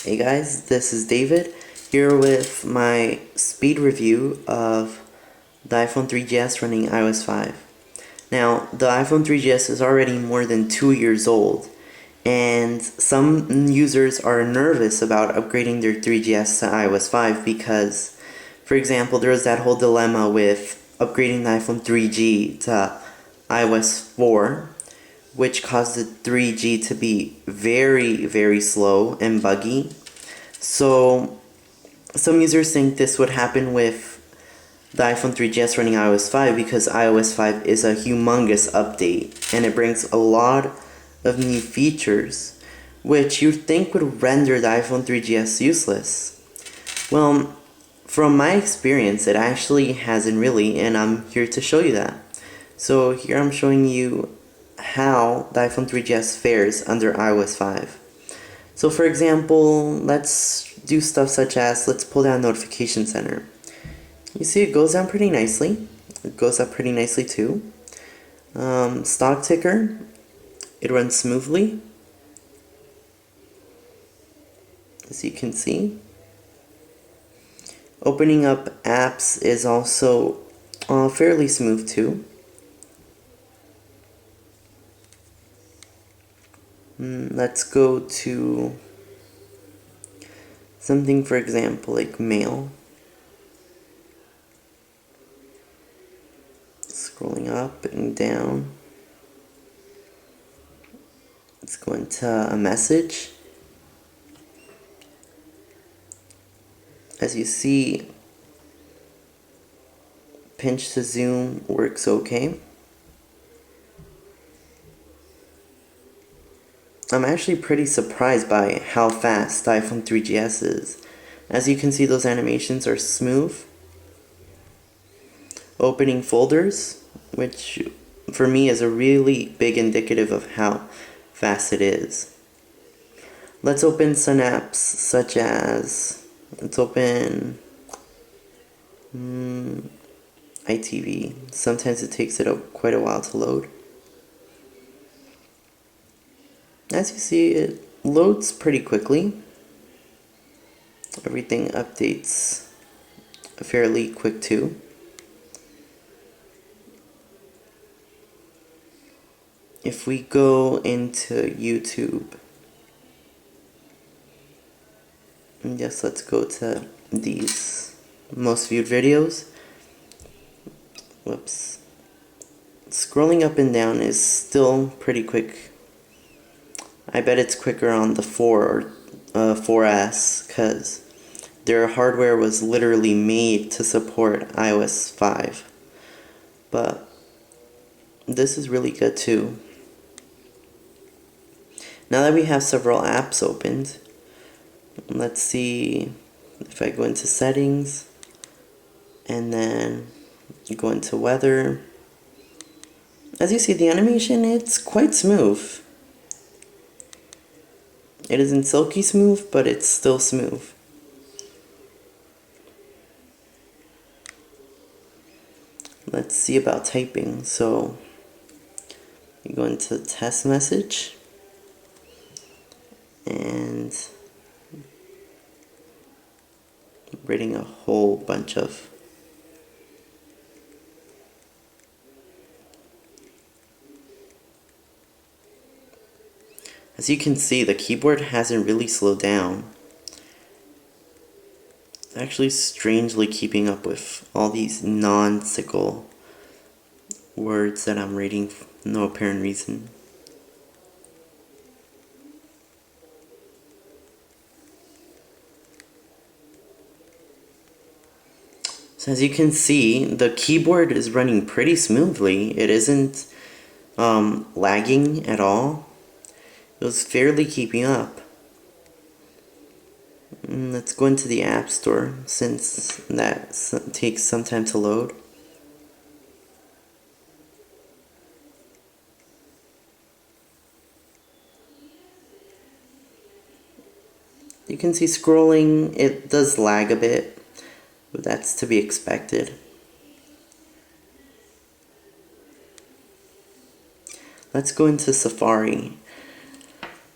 Hey guys, this is David here with my speed review of the iPhone 3GS running iOS 5. Now, the iPhone 3GS is already more than 2 years old, and some users are nervous about upgrading their 3GS to iOS 5 because, for example, there was that whole dilemma with upgrading the iPhone 3G to iOS 4, which caused the 3G to be very slow and buggy. So some users think this would happen with the iPhone 3GS running iOS 5 because iOS 5 is a humongous update and it brings a lot of new features which you'd think would render the iPhone 3GS useless. Well, from my experience, it actually hasn't really, and I'm here to show you that. So here I'm showing you how the iPhone 3GS fares under iOS 5. So for example, let's do stuff such as, let's pull down Notification Center. You see it goes down pretty nicely. It goes up pretty nicely too. Stock ticker, it runs smoothly, as you can see. Opening up apps is also fairly smooth too. Let's go to something, for example, like mail. Scrolling up and down. Let's go into a message. As you see, pinch to zoom works okay. I'm actually pretty surprised by how fast the iPhone 3GS is. As you can see, those animations are smooth. Opening folders, which for me is a really big indicative of how fast it is. Let's open some apps such as, let's open iTV. Sometimes it takes quite a while to load. As you see, it loads pretty quickly. Everything updates fairly quick too. If we go into YouTube, and yes, let's go to these most viewed videos. Whoops. Scrolling up and down is still pretty quick. I bet it's quicker on the 4 or 4S because their hardware was literally made to support iOS 5. But this is really good too. Now that we have several apps opened, let's see if I go into settings and then go into weather. As you see, the animation, it's quite smooth. It isn't silky smooth, but it's still smooth. Let's see about typing. So you go into test message and writing a whole bunch of as you can see, the keyboard hasn't really slowed down. It's actually strangely keeping up with all these nonsensical words that I'm reading for no apparent reason. So as you can see, the keyboard is running pretty smoothly. It isn't lagging at all. It was fairly keeping up. Let's go into the App Store since that takes some time to load. You can see scrolling, it does lag a bit, but that's to be expected. Let's go into Safari.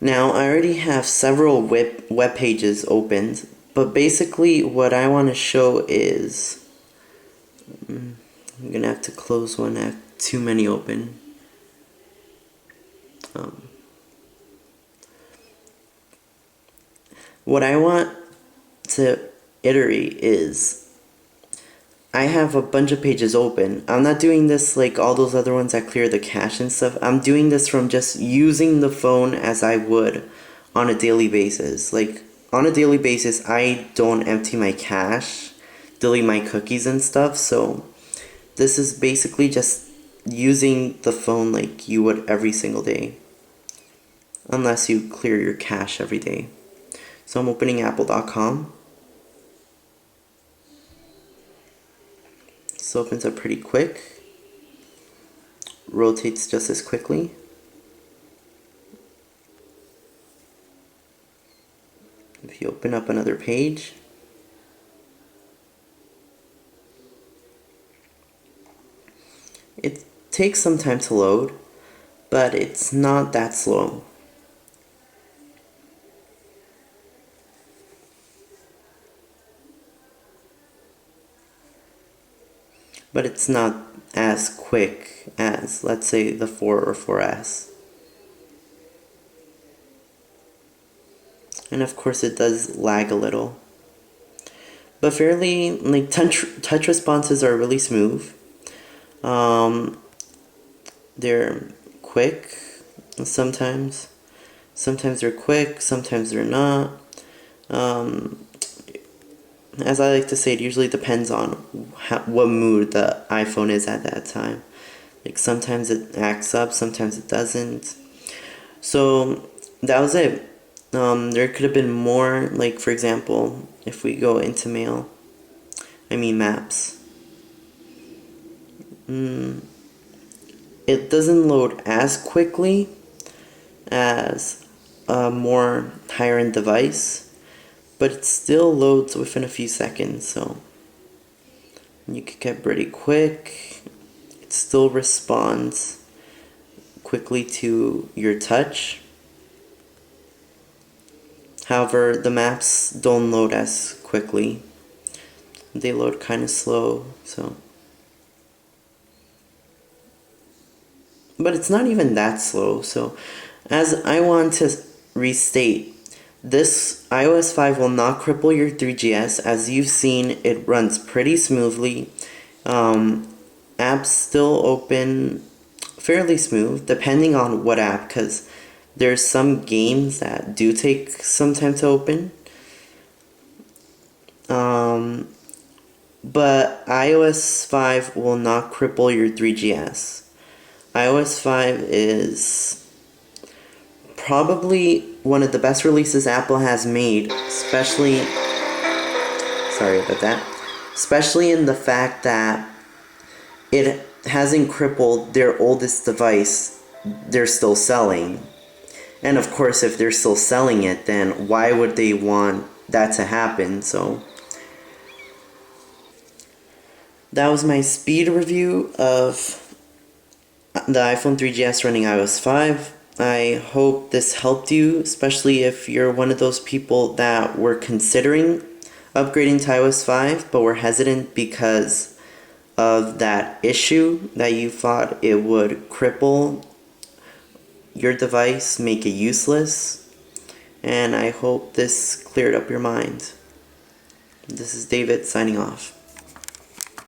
Now, I already have several web pages opened, but basically what I want to show is, I'm going to have to close one, I have too many open. What I want to iterate is, I have a bunch of pages open. I'm not doing this like all those other ones that clear the cache and stuff. I'm doing this from just using the phone as I would on a daily basis. Like, on a daily basis, I don't empty my cache, delete my cookies and stuff, so this is basically just using the phone like you would every single day. Unless you clear your cache every day. So I'm opening apple.com. This opens up pretty quick. Rotates just as quickly. If you open up another page, it takes some time to load, but it's not that slow. But it's not as quick as, let's say, the 4 or 4S. And of course it does lag a little. But fairly, like, touch responses are really smooth. They're quick sometimes. Sometimes they're quick, sometimes they're not. As I like to say, it usually depends on what mood the iPhone is at that time. Like, sometimes it acts up, sometimes it doesn't. So that was it. There could have been more, like, for example, if we go into maps. It doesn't load as quickly as a more higher end device, but it still loads within a few seconds, so you could get pretty quick. It still responds quickly to your touch. However, the maps don't load as quickly. They load kind of slow, so. But it's not even that slow, so as I want to restate, this iOS 5 will not cripple your 3GS. As you've seen, it runs pretty smoothly. Apps still open fairly smooth, depending on what app, because there's some games that do take some time to open. But iOS 5 will not cripple your 3GS. iOS 5 is probably one of the best releases Apple has made, especially in the fact that it hasn't crippled their oldest device they're still selling. And of course, if they're still selling it, then why would they want that to happen? So that was my speed review of the iPhone 3GS running iOS 5. I hope this helped you, especially if you're one of those people that were considering upgrading to iOS 5 but were hesitant because of that issue that you thought it would cripple your device, make it useless. And I hope this cleared up your mind. This is David signing off.